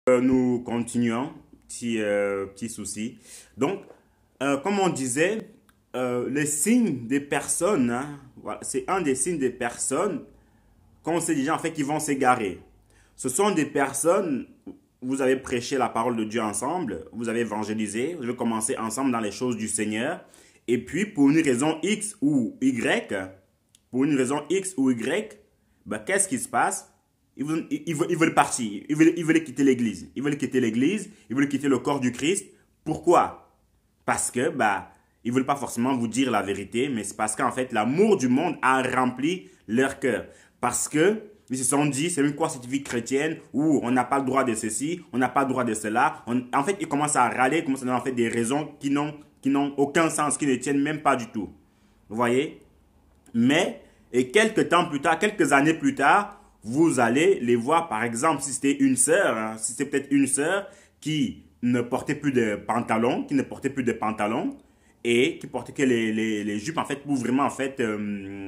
Nous continuons, petit souci. Donc, comme on disait, les signes des personnes, hein, voilà, c'est un des signes des personnes qu'on sait déjà en fait qui vont s'égarer. Ce sont des personnes, vous avez prêché la parole de Dieu ensemble, vous avez évangélisé, vous avez commencé ensemble dans les choses du Seigneur, et puis pour une raison X ou Y, ben, qu'est-ce qui se passe? Ils veulent partir. Ils veulent quitter l'église. Ils veulent quitter l'église. Ils veulent quitter le corps du Christ. Pourquoi? Parce que, bah, ils veulent pas forcément vous dire la vérité, mais c'est parce qu'en fait, l'amour du monde a rempli leur cœur. Parce que, ils se sont dit, c'est une quoi cette vie chrétienne où on n'a pas le droit de ceci, on n'a pas le droit de cela. En fait, ils commencent à râler, ils commencent à donner en fait des raisons qui n'ont aucun sens, qui ne tiennent même pas du tout. Vous voyez? Mais, et quelques temps plus tard, quelques années plus tard, vous allez les voir, par exemple, si c'était une sœur, hein, si c'est peut-être une sœur qui ne portait plus de pantalons, et qui portait que les jupes, en fait, pour vraiment, en fait,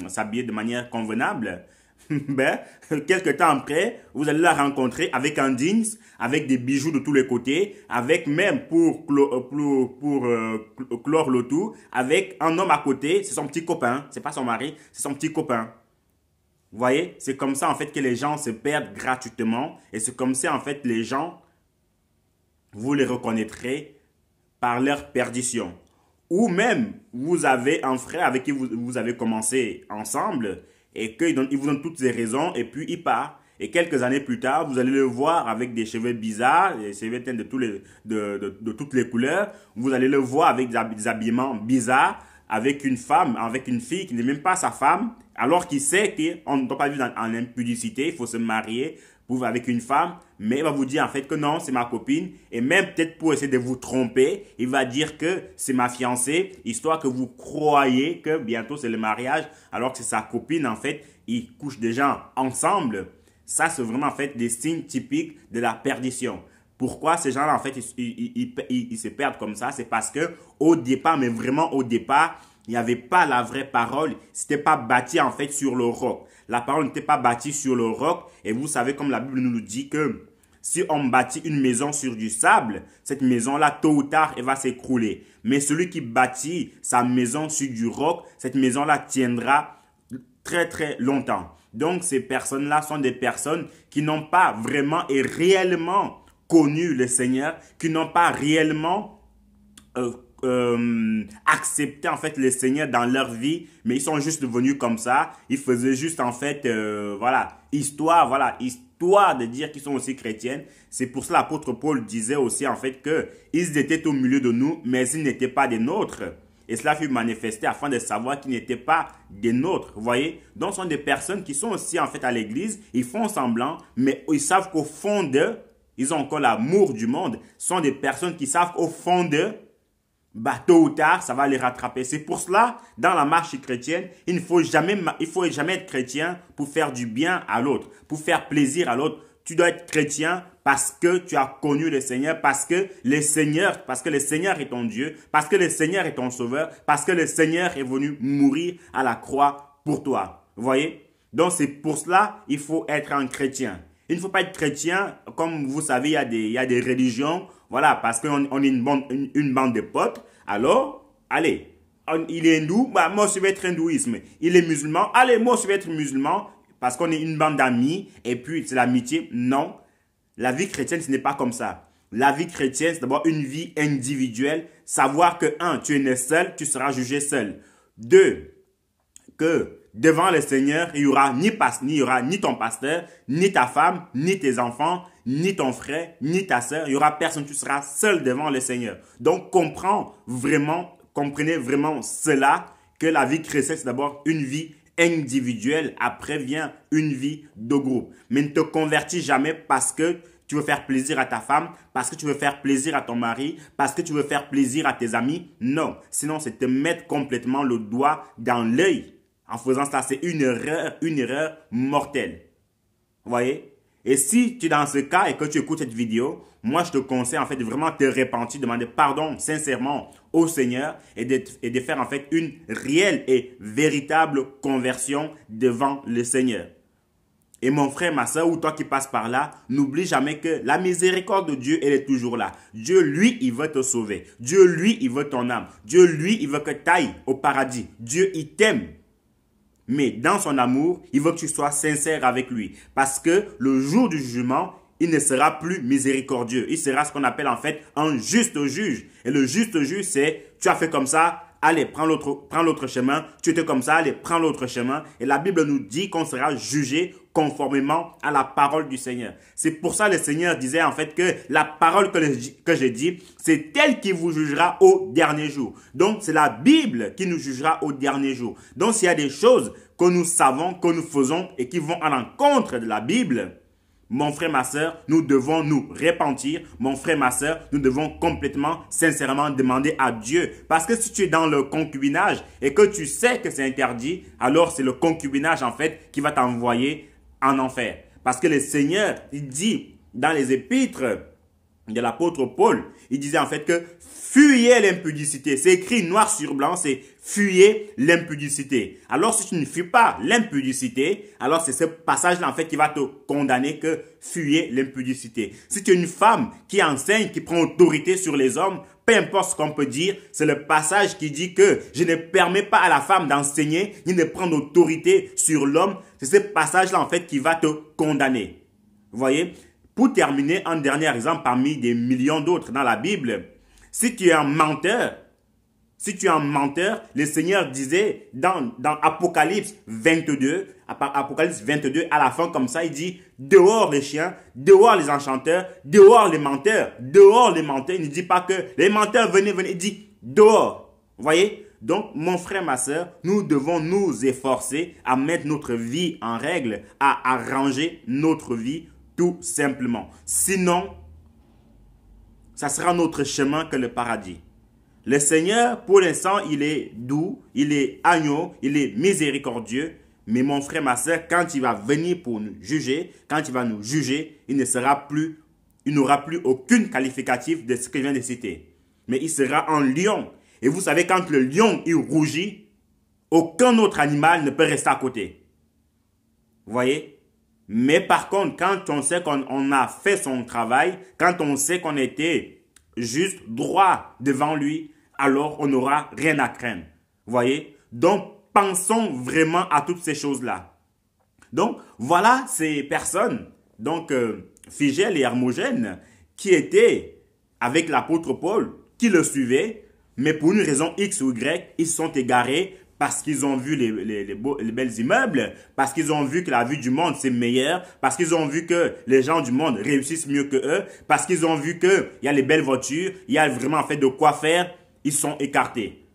s'habiller de manière convenable. Ben, quelques temps après, vous allez la rencontrer avec un jeans, avec des bijoux de tous les côtés, avec même pour clore le tout, avec un homme à côté, c'est son petit copain, c'est pas son mari, c'est son petit copain. Vous voyez, c'est comme ça en fait que les gens se perdent gratuitement et c'est comme ça en fait les gens, vous les reconnaîtrez par leur perdition. Ou même, vous avez un frère avec qui vous avez commencé ensemble et qu'il vous donne toutes les raisons et puis il part. Et quelques années plus tard, vous allez le voir avec des cheveux bizarres, des cheveux teints de toutes les couleurs. Vous allez le voir avec des habillements bizarres, avec une femme, avec une fille qui n'est même pas sa femme, alors qu'il sait qu'on ne doit pas vivre en impudicité, il faut se marier avec une femme, mais il va vous dire en fait que non, c'est ma copine, et même peut-être pour essayer de vous tromper, il va dire que c'est ma fiancée, histoire que vous croyez que bientôt c'est le mariage, alors que c'est sa copine en fait, ils couchent déjà ensemble. Ça, c'est vraiment en fait des signes typiques de la perdition. Pourquoi ces gens-là, en fait, ils se perdent comme ça? C'est parce que au départ, mais vraiment au départ, il n'y avait pas la vraie parole. C'était pas bâti en fait sur le roc. La parole n'était pas bâtie sur le roc. Et vous savez, comme la Bible nous le dit, que si on bâtit une maison sur du sable, cette maison-là, tôt ou tard, elle va s'écrouler. Mais celui qui bâtit sa maison sur du roc, cette maison-là tiendra très très longtemps. Donc ces personnes-là sont des personnes qui n'ont pas vraiment et réellement connu le Seigneur, qui n'ont pas réellement accepté en fait le Seigneur dans leur vie, mais ils sont juste venus comme ça. Ils faisaient juste en fait, voilà, histoire de dire qu'ils sont aussi chrétiens. C'est pour cela l'apôtre Paul disait aussi en fait que ils étaient au milieu de nous, mais ils n'étaient pas des nôtres. Et cela fut manifesté afin de savoir qu'ils n'étaient pas des nôtres. Vous voyez? Donc, ce sont des personnes qui sont aussi en fait à l'église. Ils font semblant, mais ils savent qu'au fond d'eux, ils ont encore l'amour du monde. Ce sont des personnes qui savent qu'au fond d'eux, bah, tôt ou tard, ça va les rattraper. C'est pour cela, dans la marche chrétienne, il faut jamais être chrétien pour faire du bien à l'autre, pour faire plaisir à l'autre. Tu dois être chrétien parce que tu as connu le Seigneur, parce que le Seigneur est ton Dieu, parce que le Seigneur est ton sauveur, parce que le Seigneur est venu mourir à la croix pour toi. Vous voyez? Donc c'est pour cela, il faut être un chrétien. Il ne faut pas être chrétien, comme vous savez, il y a des religions, voilà, parce qu'on est une bande de potes. Alors, allez, il est hindou, bah, moi je vais être hindouisme. Il est musulman, allez, moi je vais être musulman, parce qu'on est une bande d'amis, et puis c'est l'amitié. Non, la vie chrétienne, ce n'est pas comme ça. La vie chrétienne, c'est d'abord une vie individuelle, savoir que, un, tu es né seul, tu seras jugé seul. Deux, que devant le Seigneur, il y aura ni ton pasteur, ni ta femme, ni tes enfants, ni ton frère, ni ta sœur. Il y aura personne. Tu seras seul devant le Seigneur. Donc, comprenez vraiment cela, que la vie chrétienne, c'est d'abord une vie individuelle. Après vient une vie de groupe. Mais ne te convertis jamais parce que tu veux faire plaisir à ta femme, parce que tu veux faire plaisir à ton mari, parce que tu veux faire plaisir à tes amis. Non. Sinon, c'est te mettre complètement le doigt dans l'œil. En faisant ça, c'est une erreur mortelle. Vous voyez? Et si tu es dans ce cas et que tu écoutes cette vidéo, moi je te conseille en fait de vraiment te repentir, demander pardon sincèrement au Seigneur et de faire en fait une réelle et véritable conversion devant le Seigneur. Et mon frère, ma soeur, ou toi qui passes par là, n'oublie jamais que la miséricorde de Dieu, elle est toujours là. Dieu, lui, il veut te sauver. Dieu, lui, il veut ton âme. Dieu, lui, il veut que tu ailles au paradis. Dieu, il t'aime. Mais dans son amour, il veut que tu sois sincère avec lui. Parce que le jour du jugement, il ne sera plus miséricordieux. Il sera ce qu'on appelle en fait un juste juge. Et le juste juge, c'est tu as fait comme ça, allez, prends l'autre chemin. Tu étais comme ça, allez, prends l'autre chemin. Et la Bible nous dit qu'on sera jugé conformément à la parole du Seigneur. C'est pour ça que le Seigneur disait en fait que la parole que j'ai dit, c'est elle qui vous jugera au dernier jour. Donc, c'est la Bible qui nous jugera au dernier jour. Donc, s'il y a des choses que nous savons, que nous faisons et qui vont à l'encontre de la Bible, mon frère, ma soeur, nous devons nous repentir. Mon frère, ma soeur, nous devons complètement, sincèrement demander à Dieu. Parce que si tu es dans le concubinage et que tu sais que c'est interdit, alors c'est le concubinage en fait qui va t'envoyer en enfer. Parce que le Seigneur, il dit dans les épîtres de l'apôtre Paul, il disait en fait que fuyez l'impudicité. C'est écrit noir sur blanc, c'est fuyez l'impudicité. Alors si tu ne fuis pas l'impudicité, alors c'est ce passage-là en fait qui va te condamner que fuyez l'impudicité. Si tu es une femme qui enseigne, qui prend autorité sur les hommes, peu importe ce qu'on peut dire, c'est le passage qui dit que je ne permets pas à la femme d'enseigner ni de prendre autorité sur l'homme. C'est ce passage-là en fait qui va te condamner. Vous voyez? Pour terminer, un dernier exemple parmi des millions d'autres dans la Bible, si tu es un menteur, le Seigneur disait dans Apocalypse 22, à la fin comme ça, il dit dehors les chiens, dehors les enchanteurs, dehors les menteurs, dehors les menteurs. Il ne dit pas que les menteurs venez, il dit dehors. Vous voyez? Donc, mon frère, ma soeur, nous devons nous efforcer à mettre notre vie en règle, à arranger notre vie tout simplement. Sinon, ça sera notre chemin que le paradis. Le Seigneur, pour l'instant, il est doux, il est agneau, il est miséricordieux. Mais mon frère, ma soeur, quand il va venir pour nous juger, quand il va nous juger, il n'aura plus aucune qualificatif de ce que je viens de citer. Mais il sera un lion. Et vous savez, quand le lion, il rougit, aucun autre animal ne peut rester à côté. Vous voyez? Mais par contre, quand on sait qu'on a fait son travail, quand on sait qu'on était juste droit devant lui, alors on n'aura rien à craindre. Vous voyez? Donc, pensons vraiment à toutes ces choses-là. Donc, voilà ces personnes, donc Phygèle et Hermogène, qui étaient avec l'apôtre Paul, qui le suivaient, mais pour une raison X ou Y, ils sont égarés parce qu'ils ont vu les belles immeubles, parce qu'ils ont vu que la vue du monde c'est meilleur, parce qu'ils ont vu que les gens du monde réussissent mieux que eux, parce qu'ils ont vu qu'il y a les belles voitures, il y a vraiment en fait de quoi faire, ils sont écartés.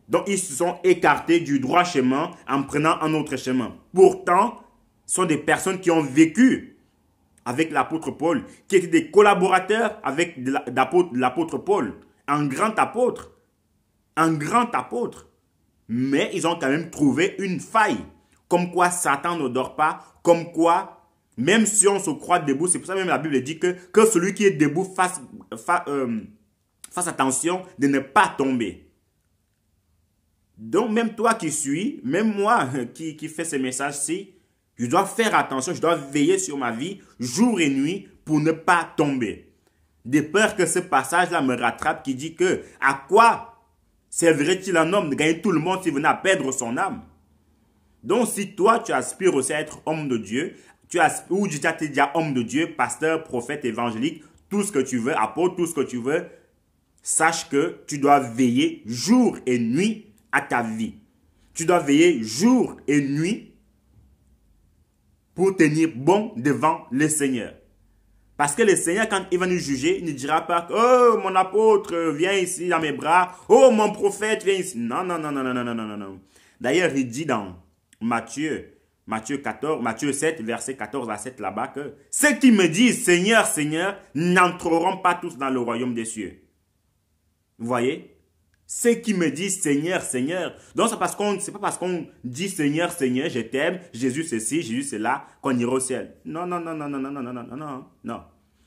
Donc ils se sont écartés du droit chemin en prenant un autre chemin. Pourtant, ce sont des personnes qui ont vécu avec l'apôtre Paul, qui étaient des collaborateurs avec l'apôtre Paul, un grand apôtre. Mais ils ont quand même trouvé une faille. Comme quoi Satan ne dort pas. Comme quoi, même si on se croit debout, c'est pour ça même la Bible dit que celui qui est debout fasse attention de ne pas tomber. Donc même toi qui suis, même moi qui fais ces messages-ci, je dois faire attention, je dois veiller sur ma vie jour et nuit pour ne pas tomber. De peur que ce passage-là me rattrape qui dit que à quoi servirait-il un homme de gagner tout le monde s'il venait à perdre son âme? Donc, si toi, tu aspires aussi à être homme de Dieu, ou tu es déjà homme de Dieu, pasteur, prophète, évangélique, tout ce que tu veux, apôtre, tout ce que tu veux, sache que tu dois veiller jour et nuit à ta vie. Tu dois veiller jour et nuit pour tenir bon devant le Seigneur. Parce que le Seigneur, quand il va nous juger, il ne dira pas « Oh, mon apôtre, viens ici dans mes bras. Oh, mon prophète, viens ici. » Non. D'ailleurs, il dit dans Matthieu 7, verset 14 à 7 là-bas que « Ceux qui me disent Seigneur, Seigneur, n'entreront pas tous dans le royaume des cieux. » Vous voyez? Ceux qui me disent Seigneur, Seigneur. Donc, c'est pas parce qu'on dit Seigneur, Seigneur, je t'aime, Jésus ceci, Jésus cela, qu'on ira au ciel. Non.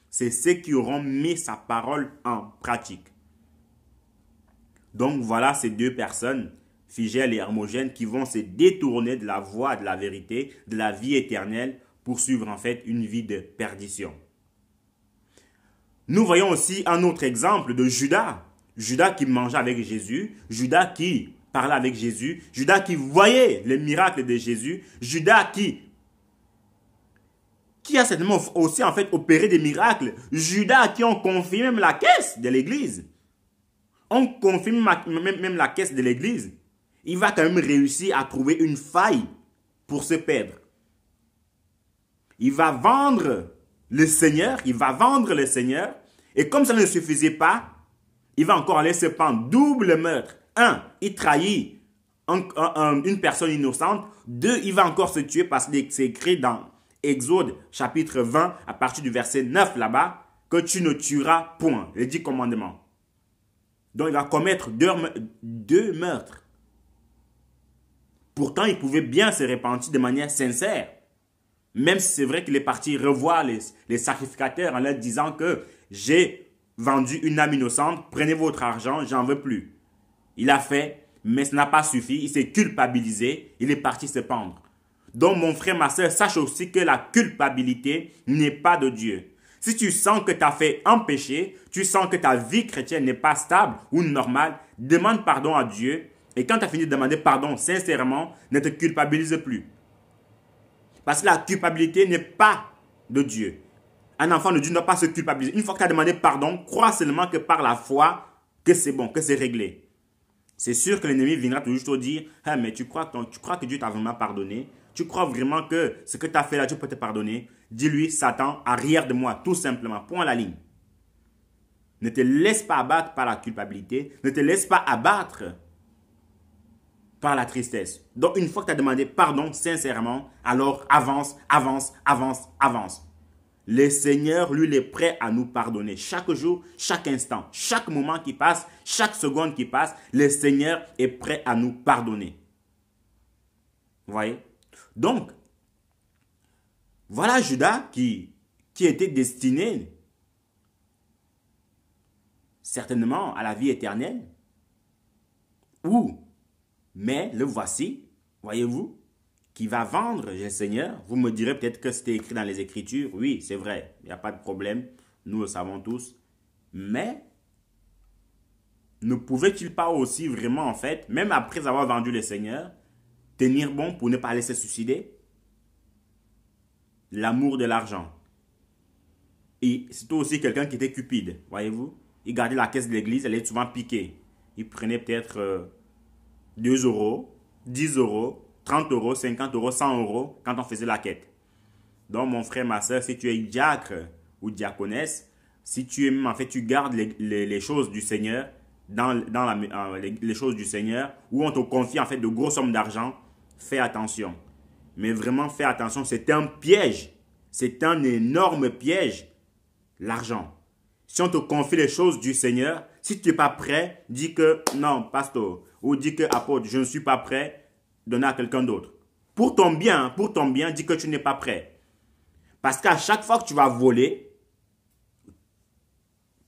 C'est ceux qui auront mis sa parole en pratique. Donc, voilà ces deux personnes Figel et Hermogène, qui vont se détourner de la voie de la vérité, de la vie éternelle, pour suivre en fait une vie de perdition. Nous voyons aussi un autre exemple de Judas. Judas qui mangeait avec Jésus, Judas qui parlait avec Jésus, Judas qui voyait les miracles de Jésus, Judas qui a certainement aussi en fait opéré des miracles, Judas à qui on confie même la caisse de l'église. On confie même la caisse de l'église. Il va quand même réussir à trouver une faille pour se perdre. Il va vendre le Seigneur, et comme ça ne suffisait pas, il va encore aller se pendre. Double meurtre. 1, il trahit une personne innocente. 2, il va encore se tuer parce que c'est écrit dans Exode chapitre 20, à partir du verset 9 là-bas, que tu ne tueras point, les 10 commandements. Donc il va commettre deux meurtres. Pourtant, il pouvait bien se repentir de manière sincère. Même si c'est vrai qu'il est parti revoir les sacrificateurs en leur disant que j'ai vendu une âme innocente, prenez votre argent, j'en veux plus. Il a fait, mais ça n'a pas suffi, il s'est culpabilisé, il est parti se pendre. Donc mon frère, ma soeur, sache aussi que la culpabilité n'est pas de Dieu. Si tu sens que tu as fait un péché, tu sens que ta vie chrétienne n'est pas stable ou normale, demande pardon à Dieu. Et quand tu as fini de demander pardon sincèrement, ne te culpabilise plus. Parce que la culpabilité n'est pas de Dieu. Un enfant de Dieu ne doit pas se culpabiliser. Une fois que tu as demandé pardon, crois seulement que par la foi, que c'est bon, que c'est réglé. C'est sûr que l'ennemi viendra toujours te dire, hey, mais tu crois que Dieu t'a vraiment pardonné? Tu crois vraiment que ce que tu as fait là, Dieu peut te pardonner? Dis-lui, Satan, arrière de moi, tout simplement, point à la ligne. Ne te laisse pas abattre par la culpabilité. Ne te laisse pas abattre par la tristesse. Donc, une fois que tu as demandé pardon sincèrement, alors avance, avance, avance, avance. Le Seigneur, lui, il est prêt à nous pardonner. Chaque jour, chaque instant, chaque moment qui passe, chaque seconde qui passe, le Seigneur est prêt à nous pardonner. Vous voyez? Donc, voilà Judas qui était destiné certainement à la vie éternelle. Mais le voici, voyez-vous, qui va vendre le Seigneur. Vous me direz peut-être que c'était écrit dans les Écritures. Oui, c'est vrai, il n'y a pas de problème. Nous le savons tous. Mais ne pouvait-il pas aussi vraiment, en fait, même après avoir vendu le Seigneur, tenir bon pour ne pas aller se suicider? L'amour de l'argent. Et c'était aussi quelqu'un qui était cupide, voyez-vous. Il gardait la caisse de l'église, elle est souvent piquée. Il prenait peut-être 2 €, 10 €, 30 €, 50 €, 100 € quand on faisait la quête. Donc mon frère, ma soeur, si tu es diacre ou diaconesse, si tu es même, en fait, tu gardes les choses du Seigneur, les choses du Seigneur, où on te confie en fait de grosses sommes d'argent, fais attention. Mais vraiment, fais attention, c'est un piège. C'est un énorme piège, l'argent. Si on te confie les choses du Seigneur, si tu n'es pas prêt, dis que non, pasteur, ou dis que apôtre, je ne suis pas prêt, donne à quelqu'un d'autre. Pour ton bien, dis que tu n'es pas prêt. Parce qu'à chaque fois que tu vas voler,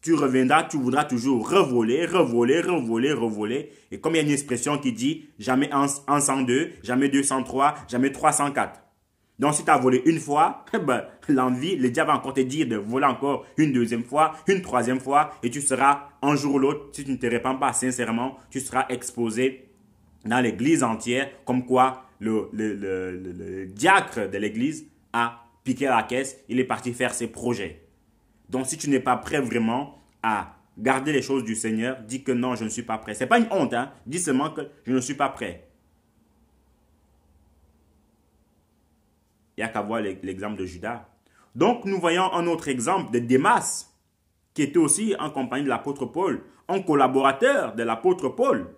tu reviendras, tu voudras toujours revoler. Et comme il y a une expression qui dit jamais 102, jamais 203, jamais 304. Donc si tu as volé une fois, l'envie, le diable va encore te dire de voler encore une deuxième fois, une troisième fois, et tu seras un jour ou l'autre, si tu ne te répands pas sincèrement, tu seras exposé dans l'église entière, comme quoi le diacre de l'église a piqué la caisse, il est parti faire ses projets. Donc, si tu n'es pas prêt vraiment à garder les choses du Seigneur, dis que non, je ne suis pas prêt. Ce n'est pas une honte, hein? Dis seulement que je ne suis pas prêt. Il n'y a qu'à voir l'exemple de Judas. Donc, nous voyons un autre exemple de Démas, qui était aussi en compagnie de l'apôtre Paul, un collaborateur de l'apôtre Paul.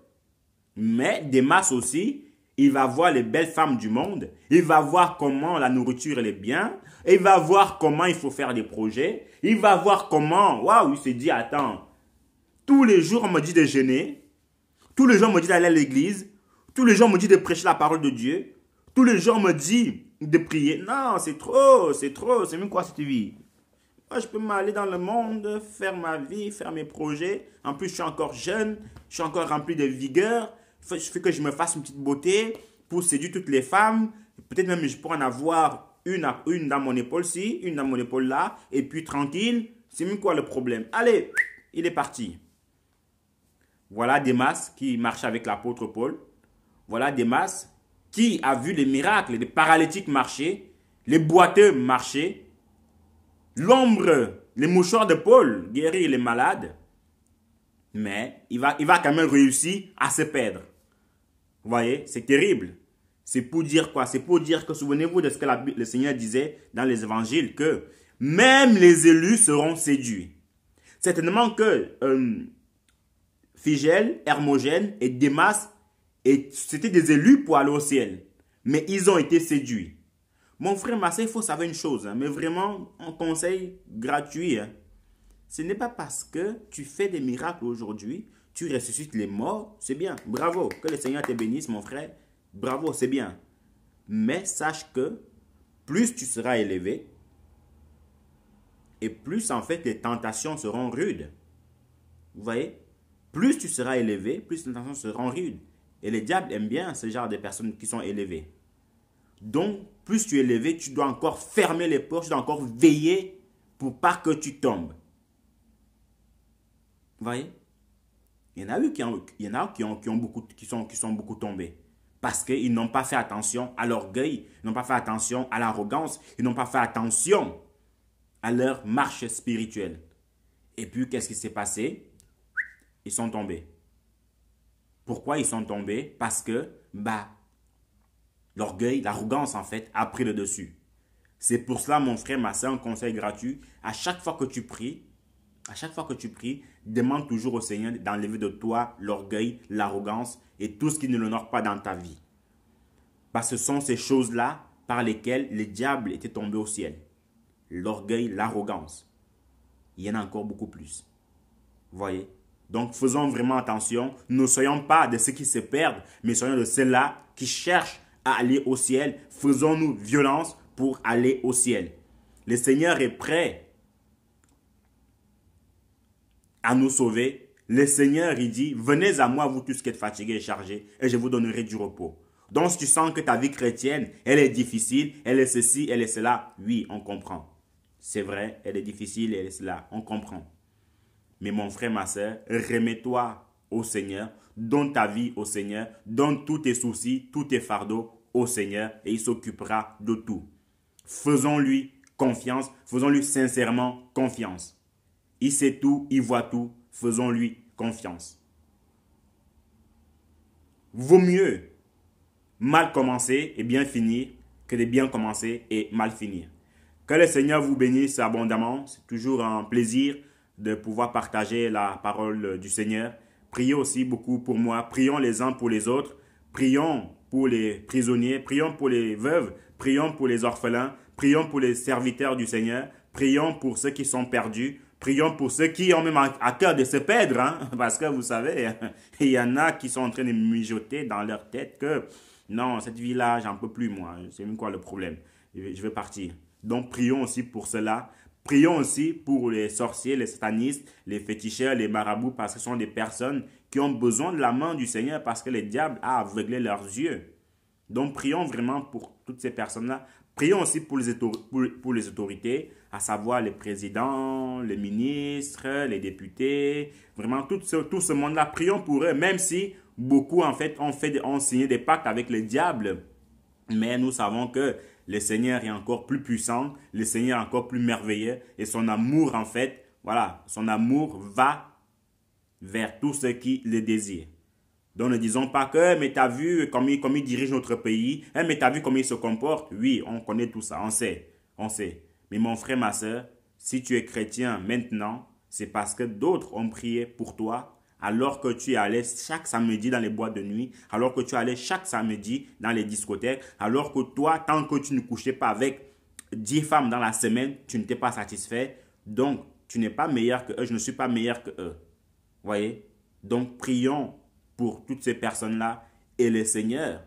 Mais Démas aussi, il va voir les belles femmes du monde, il va voir comment la nourriture elle est bien, il va voir comment il faut faire des projets, il va voir comment, waouh, il se dit, attends, tous les jours on me dit de jeûner, tous les jours on me dit d'aller à l'église, tous les jours on me dit de prêcher la parole de Dieu, tous les jours on me dit de prier. Non, c'est trop, c'est même quoi cette vie? Moi, je peux m'aller dans le monde, faire ma vie, faire mes projets. En plus, je suis encore jeune, je suis encore rempli de vigueur. Il faut que je me fasse une petite beauté pour séduire toutes les femmes. Peut-être même je pourrais en avoir une dans mon épaule-ci, une dans mon épaule là, et puis tranquille. C'est même quoi le problème? Allez, il est parti. Voilà Démas qui marchait avec l'apôtre Paul. Voilà Démas qui a vu les miracles, les paralytiques marcher, les boiteux marcher, l'ombre, les mouchoirs de Paul guérir les malades. Mais il va quand même réussir à se perdre. Vous voyez, c'est terrible. C'est pour dire quoi? C'est pour dire que, souvenez-vous de ce que le Seigneur disait dans les évangiles, que même les élus seront séduits. Certainement que Phygèle, Hermogène et Démas, c'était des élus pour aller au ciel. Mais ils ont été séduits. Mon frère, ma soeur, il faut savoir une chose, hein, mais vraiment un conseil gratuit. Hein. Ce n'est pas parce que tu fais des miracles aujourd'hui, tu ressuscites les morts, c'est bien, bravo, que le Seigneur te bénisse mon frère, bravo, c'est bien. Mais sache que plus tu seras élevé, et plus en fait les tentations seront rudes. Vous voyez? Plus tu seras élevé, plus les tentations seront rudes. Et le diable aime bien ce genre de personnes qui sont élevées. Donc, plus tu es élevé, tu dois encore fermer les portes, tu dois encore veiller pour pas que tu tombes. Vous voyez? Il y en a eu qui sont beaucoup tombés. Parce qu'ils n'ont pas fait attention à l'orgueil, ils n'ont pas fait attention à l'arrogance, ils n'ont pas fait attention à leur marche spirituelle. Et puis, qu'est-ce qui s'est passé? Ils sont tombés. Pourquoi ils sont tombés? Parce que, l'orgueil, l'arrogance en fait, a pris le dessus. C'est pour cela, mon frère, ma soeur, un conseil gratuit. À chaque fois que tu pries, demande toujours au Seigneur d'enlever de toi l'orgueil, l'arrogance et tout ce qui ne l'honore pas dans ta vie. Parce que ce sont ces choses-là par lesquelles le diable était tombé au ciel. L'orgueil, l'arrogance. Il y en a encore beaucoup plus. Vous voyez? Donc, faisons vraiment attention. Ne soyons pas de ceux qui se perdent, mais soyons de ceux-là qui cherchent à aller au ciel. Faisons-nous violence pour aller au ciel. Le Seigneur est prêt à nous sauver. Le Seigneur, il dit, venez à moi, vous tous qui êtes fatigués et chargés, et je vous donnerai du repos. Donc, si tu sens que ta vie chrétienne, elle est difficile, elle est ceci, elle est cela, oui, on comprend. C'est vrai, elle est difficile, elle est cela, on comprend. Mais mon frère, ma soeur, remets-toi au Seigneur, donne ta vie au Seigneur, donne tous tes soucis, tous tes fardeaux au Seigneur, et il s'occupera de tout. Faisons-lui confiance, faisons-lui sincèrement confiance. Il sait tout, il voit tout, faisons-lui confiance. Vaut mieux mal commencer et bien finir que de bien commencer et mal finir. Que le Seigneur vous bénisse abondamment. C'est toujours un plaisir de pouvoir partager la parole du Seigneur. Priez aussi beaucoup pour moi. Prions les uns pour les autres. Prions pour les prisonniers. Prions pour les veuves. Prions pour les orphelins. Prions pour les serviteurs du Seigneur. Prions pour ceux qui sont perdus. Prions pour ceux qui ont même à cœur de se perdre. Hein? Parce que vous savez, il y en a qui sont en train de mijoter dans leur tête que non, cette vie-là, j'en peux plus moi. C'est même quoi le problème? Je vais partir. Donc prions aussi pour cela. Prions aussi pour les sorciers, les satanistes, les féticheurs, les marabouts, parce que ce sont des personnes qui ont besoin de la main du Seigneur parce que le diable a aveuglé leurs yeux. Donc prions vraiment pour toutes ces personnes-là. Prions aussi pour les autorités, à savoir les présidents, les ministres, les députés, vraiment tout ce monde-là. Prions pour eux, même si beaucoup en fait ont signé des pactes avec le diable. Mais nous savons que le Seigneur est encore plus puissant, le Seigneur est encore plus merveilleux et son amour en fait, voilà, son amour va vers tous ceux qui le désirent. Donc ne disons pas que, mais t'as vu comme il dirige notre pays, mais t'as vu comment il se comporte. Oui, on connaît tout ça, on sait. Mais mon frère, ma soeur, si tu es chrétien maintenant, c'est parce que d'autres ont prié pour toi, alors que tu allais chaque samedi dans les boîtes de nuit, alors que tu allais chaque samedi dans les discothèques, alors que toi, tant que tu ne couchais pas avec 10 femmes dans la semaine, tu n'étais pas satisfait. Donc, tu n'es pas meilleur que eux, je ne suis pas meilleur que eux. Voyez? Donc, prions pour toutes ces personnes-là et le Seigneur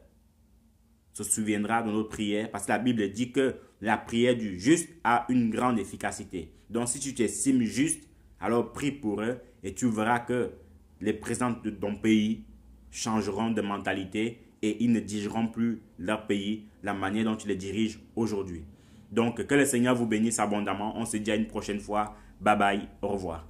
se souviendra de notre prière parce que la Bible dit que la prière du juste a une grande efficacité. Donc, si tu t'estimes juste, alors prie pour eux et tu verras que les présidents de ton pays changeront de mentalité et ils ne dirigeront plus leur pays la manière dont ils le dirigent aujourd'hui. Donc, que le Seigneur vous bénisse abondamment. On se dit à une prochaine fois. Bye bye, au revoir.